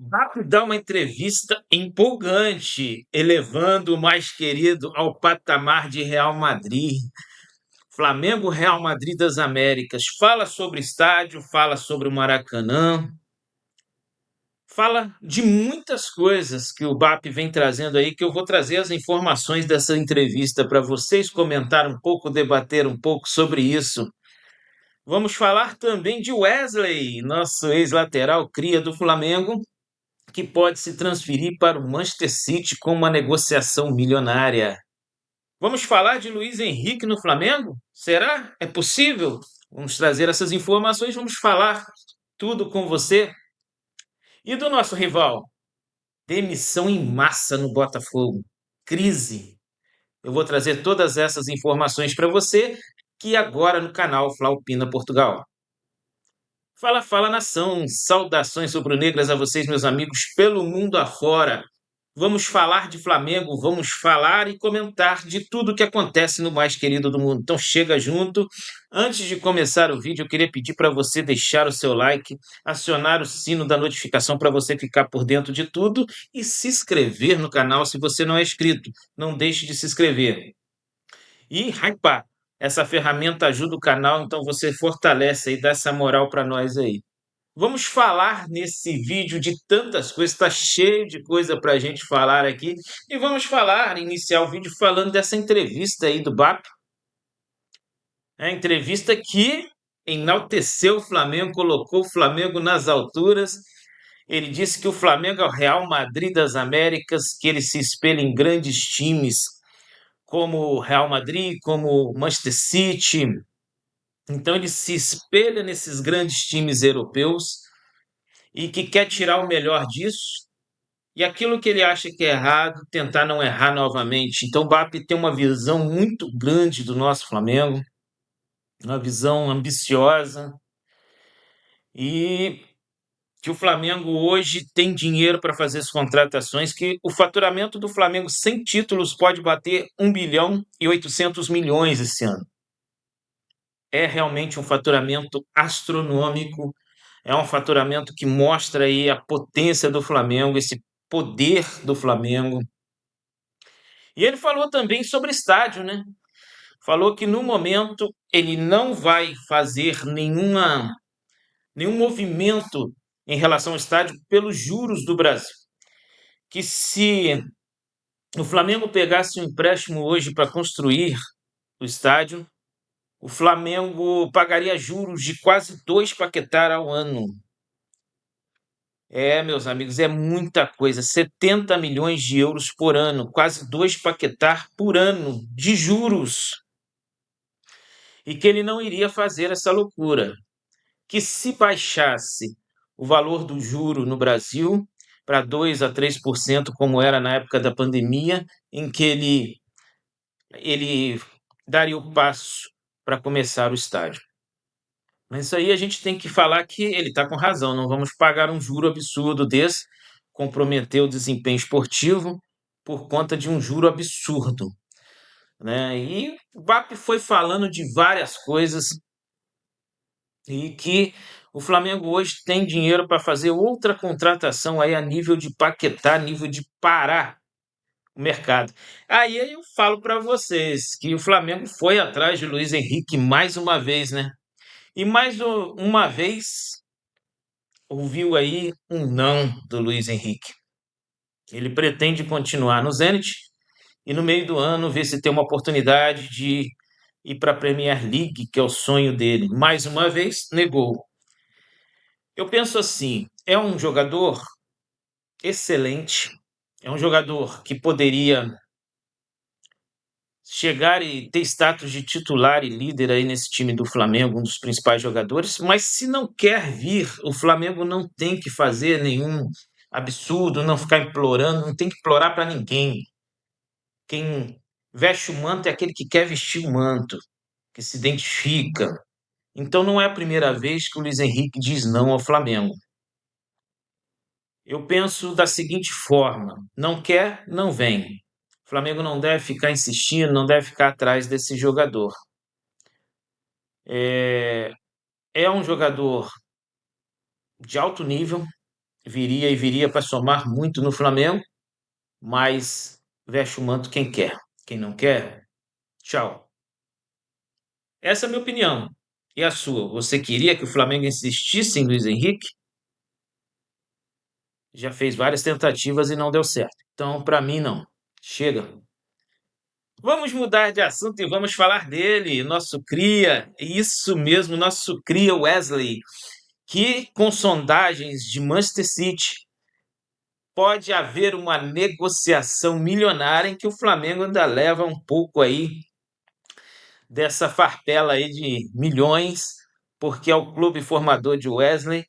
Baco dá uma entrevista empolgante, elevando o mais querido ao patamar de Real Madrid. Flamengo, Real Madrid das Américas. Fala sobre estádio, fala sobre o Maracanã, fala de muitas coisas que o BAP vem trazendo aí, que eu vou trazer as informações dessa entrevista para vocês comentar um pouco, debater um pouco sobre isso. Vamos falar também de Wesley, nosso ex-lateral cria do Flamengo, que pode se transferir para o Manchester City com uma negociação milionária. Vamos falar de Luiz Henrique no Flamengo? Será? É possível? Vamos trazer essas informações, vamos falar tudo com você. E do nosso rival? Demissão em massa no Botafogo. Crise. Eu vou trazer todas essas informações para você, que agora no canal Flaupina Portugal. Fala, fala nação! Saudações rubro-negras a vocês, meus amigos, pelo mundo afora. Vamos falar de Flamengo, vamos falar e comentar de tudo que acontece no mais querido do mundo. Então chega junto. Antes de começar o vídeo, eu queria pedir para você deixar o seu like, acionar o sino da notificação para você ficar por dentro de tudo e se inscrever no canal se você não é inscrito. Não deixe de se inscrever. E hypar. Essa ferramenta ajuda o canal, então você fortalece aí, dá essa moral para nós aí. Vamos falar nesse vídeo de tantas coisas, está cheio de coisa para a gente falar aqui. E vamos falar, iniciar o vídeo falando dessa entrevista aí do BAP. A entrevista que enalteceu o Flamengo, colocou o Flamengo nas alturas. Ele disse que o Flamengo é o Real Madrid das Américas, que ele se espelha em grandes times como o Real Madrid, como o Manchester City. Então ele se espelha nesses grandes times europeus e que quer tirar o melhor disso. E aquilo que ele acha que é errado, tentar não errar novamente. Então o BAP tem uma visão muito grande do nosso Flamengo, uma visão ambiciosa, e que o Flamengo hoje tem dinheiro para fazer as contratações, que o faturamento do Flamengo sem títulos pode bater 1,8 bilhão esse ano. É realmente um faturamento astronômico, é um faturamento que mostra aí a potência do Flamengo, esse poder do Flamengo. E ele falou também sobre estádio, né? Falou que no momento ele não vai fazer nenhum movimento em relação ao estádio pelos juros do Brasil. Que se o Flamengo pegasse um empréstimo hoje para construir o estádio, o Flamengo pagaria juros de quase 2 paquetá ao ano. É, meus amigos, é muita coisa. 70 milhões de euros por ano, quase 2 paquetá por ano de juros. E que ele não iria fazer essa loucura. Que se baixasse o valor do juro no Brasil para 2 a 3%, como era na época da pandemia, em que ele daria o passo para começar o estádio. Mas isso aí a gente tem que falar que ele está com razão, não vamos pagar um juro absurdo desse, comprometer o desempenho esportivo por conta de um juro absurdo, né? E o BAP foi falando de várias coisas e que o Flamengo hoje tem dinheiro para fazer outra contratação aí a nível de Paquetá, a nível de parar o mercado. Aí eu falo para vocês que o Flamengo foi atrás de Luiz Henrique mais uma vez, né? E mais uma vez ouviu aí um não do Luiz Henrique. Ele pretende continuar no Zenit e no meio do ano ver se tem uma oportunidade de ir para a Premier League, que é o sonho dele. Mais uma vez, negou. Eu penso assim, é um jogador excelente, é um jogador que poderia chegar e ter status de titular e líder aí nesse time do Flamengo, um dos principais jogadores, mas se não quer vir, o Flamengo não tem que fazer nenhum absurdo, não ficar implorando, não tem que implorar para ninguém. Quem veste o manto é aquele que quer vestir o manto, que se identifica. Então não é a primeira vez que o Luiz Henrique diz não ao Flamengo. Eu penso da seguinte forma: não quer, não vem. O Flamengo não deve ficar insistindo, não deve ficar atrás desse jogador. É um jogador de alto nível, viria para somar muito no Flamengo, mas veste o manto quem quer. Quem não quer, tchau. Essa é a minha opinião. E a sua? Você queria que o Flamengo insistisse em Luiz Henrique? Já fez várias tentativas e não deu certo. Então, para mim, não. Chega. Vamos mudar de assunto e vamos falar dele, nosso cria, isso mesmo, nosso cria Wesley, que com sondagens de Manchester City pode haver uma negociação milionária em que o Flamengo ainda leva um pouco aí dessa farpela aí de milhões, porque é o clube formador de Wesley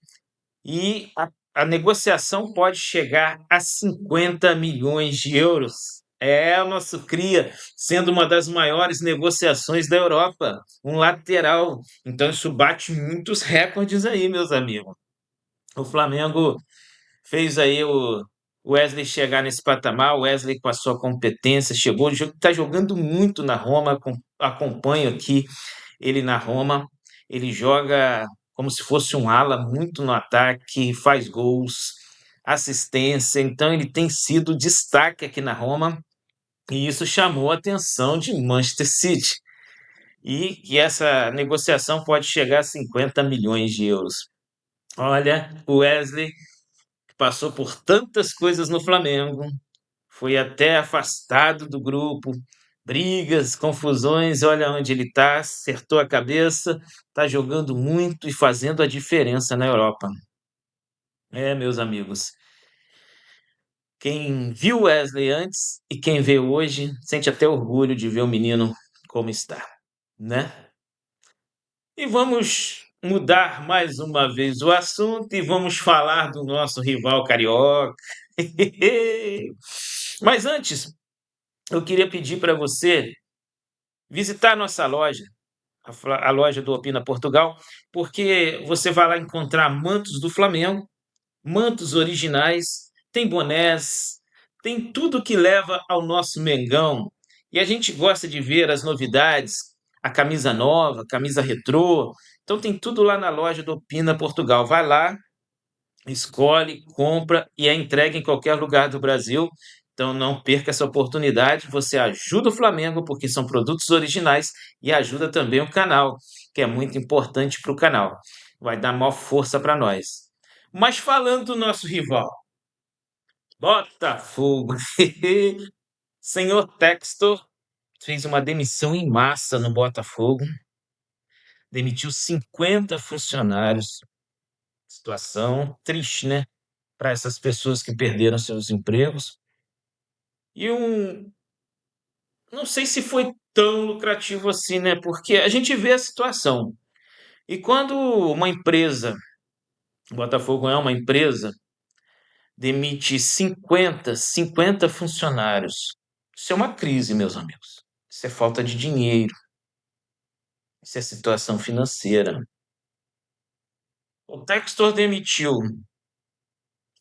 e a negociação pode chegar a 50 milhões de euros. É o nosso cria, sendo uma das maiores negociações da Europa, um lateral. Então isso bate muitos recordes aí, meus amigos. O Flamengo fez aí o Wesley chegar nesse patamar, o Wesley com a sua competência, chegou, está jogando muito na Roma, acompanho aqui ele na Roma, ele joga como se fosse um ala muito no ataque, faz gols, assistência, então ele tem sido destaque aqui na Roma, e isso chamou a atenção de Manchester City. E que essa negociação pode chegar a 50 milhões de euros. Olha, o Wesley passou por tantas coisas no Flamengo, foi até afastado do grupo, brigas, confusões, olha onde ele está, acertou a cabeça, está jogando muito e fazendo a diferença na Europa. É, meus amigos, quem viu Wesley antes e quem vê hoje sente até orgulho de ver o menino como está, né? E vamos mudar mais uma vez o assunto e vamos falar do nosso rival carioca. Mas antes, eu queria pedir para você visitar nossa loja, a loja do Opina Portugal, porque você vai lá encontrar mantos do Flamengo, mantos originais, tem bonés, tem tudo que leva ao nosso Mengão. E a gente gosta de ver as novidades, a camisa nova, a camisa retrô. Então tem tudo lá na loja do Opina Portugal. Vai lá, escolhe, compra e é entregue em qualquer lugar do Brasil. Então não perca essa oportunidade. Você ajuda o Flamengo porque são produtos originais e ajuda também o canal, que é muito importante para o canal. Vai dar maior força para nós. Mas falando do nosso rival, Botafogo. Senhor Textor fez uma demissão em massa no Botafogo, demitiu 50 funcionários. Situação triste, né? Para essas pessoas que perderam seus empregos. E não sei se foi tão lucrativo assim, né? Porque a gente vê a situação. E quando uma empresa, o Botafogo é uma empresa, demite 50 funcionários, isso é uma crise, meus amigos. Isso é falta de dinheiro, isso é situação financeira. O Textor demitiu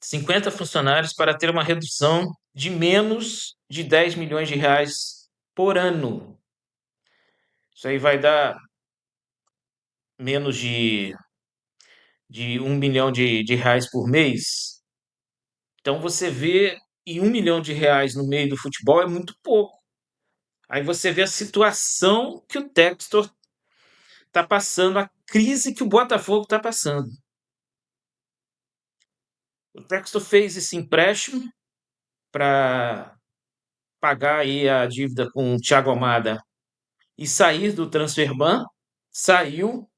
50 funcionários para ter uma redução de menos de 10 milhões de reais por ano. Isso aí vai dar menos de 1 milhão de reais por mês. Então você vê, e 1 milhão de reais no meio do futebol é muito pouco. Aí você vê a situação que o Textor está passando, a crise que o Botafogo está passando. O Textor fez esse empréstimo para pagar aí a dívida com o Thiago Almada e sair do Transferban, saiu,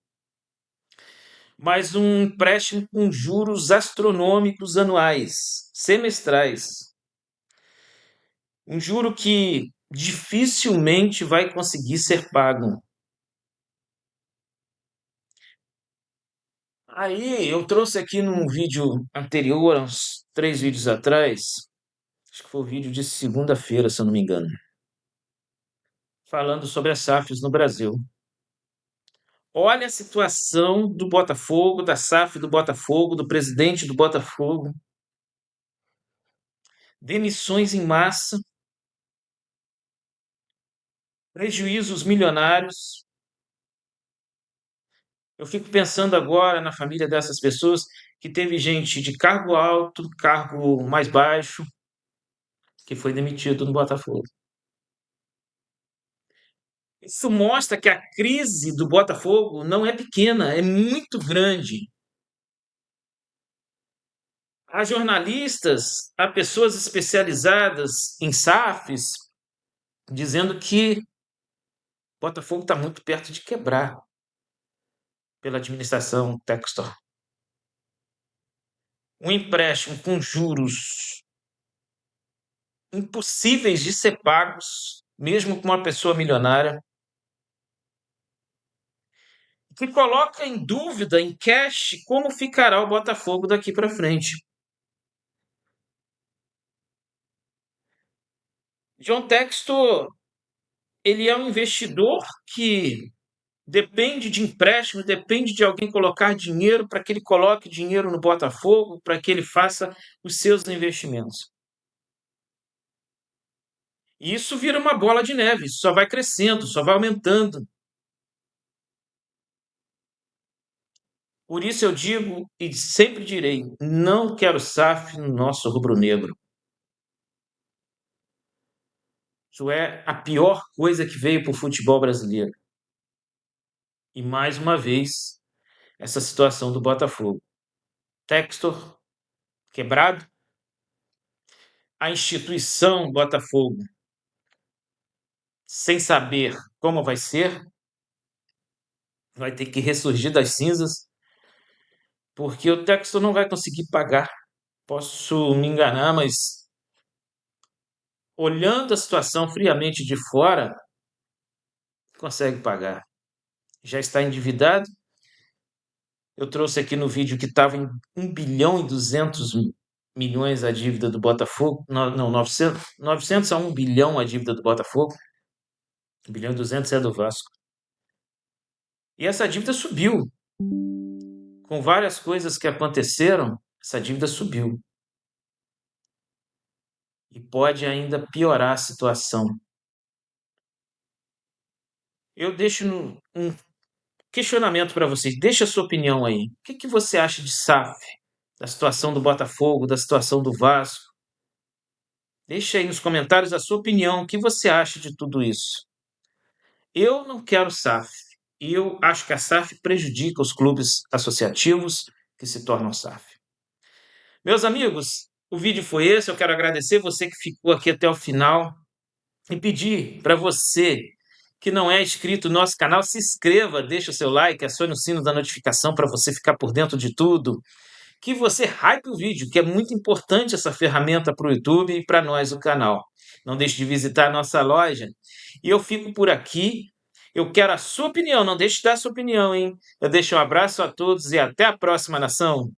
mas um empréstimo com juros astronômicos anuais, semestrais. Um juro que dificilmente vai conseguir ser pago. Aí eu trouxe aqui num vídeo anterior, uns 3 vídeos atrás, acho que foi o vídeo de segunda-feira, se eu não me engano, falando sobre as SAFs no Brasil. Olha a situação do Botafogo, da SAF do Botafogo, do presidente do Botafogo. Demissões em massa, prejuízos milionários. Eu fico pensando agora na família dessas pessoas que teve gente de cargo alto, cargo mais baixo, que foi demitido no Botafogo. Isso mostra que a crise do Botafogo não é pequena, é muito grande. Há jornalistas, há pessoas especializadas em SAFs dizendo que o Botafogo está muito perto de quebrar pela administração Textor. Um empréstimo com juros impossíveis de ser pagos, mesmo com uma pessoa milionária, que coloca em dúvida, em cash, como ficará o Botafogo daqui para frente. John Textor, ele é um investidor que depende de empréstimo, depende de alguém colocar dinheiro para que ele coloque dinheiro no Botafogo, para que ele faça os seus investimentos. E isso vira uma bola de neve, isso só vai crescendo, só vai aumentando. Por isso eu digo e sempre direi: não quero SAF no nosso rubro-negro. Isso é a pior coisa que veio para o futebol brasileiro. E mais uma vez, essa situação do Botafogo. Textor quebrado, a instituição Botafogo sem saber como vai ser, vai ter que ressurgir das cinzas, porque o Textor não vai conseguir pagar. Posso me enganar, mas olhando a situação friamente de fora, consegue pagar. Já está endividado. Eu trouxe aqui no vídeo que estava em 1 bilhão e 200 milhões a dívida do Botafogo. Não, 900 a 1 bilhão a dívida do Botafogo. 1 bilhão e 200 é do Vasco. E essa dívida subiu. Com várias coisas que aconteceram, essa dívida subiu. E pode ainda piorar a situação. Eu deixo um questionamento para vocês. Deixa a sua opinião aí. O que você acha de SAF? Da situação do Botafogo, da situação do Vasco? Deixa aí nos comentários a sua opinião. O que você acha de tudo isso? Eu não quero SAF. Eu acho que a SAF prejudica os clubes associativos que se tornam SAF. Meus amigos, o vídeo foi esse. Eu quero agradecer você que ficou aqui até o final e pedir para você que não é inscrito no nosso canal, se inscreva, deixa o seu like, acione o sino da notificação para você ficar por dentro de tudo. Que você hype o vídeo, que é muito importante essa ferramenta para o YouTube e para nós, o canal. Não deixe de visitar a nossa loja. E eu fico por aqui. Eu quero a sua opinião, não deixe de dar a sua opinião, hein? Eu deixo um abraço a todos e até a próxima, nação!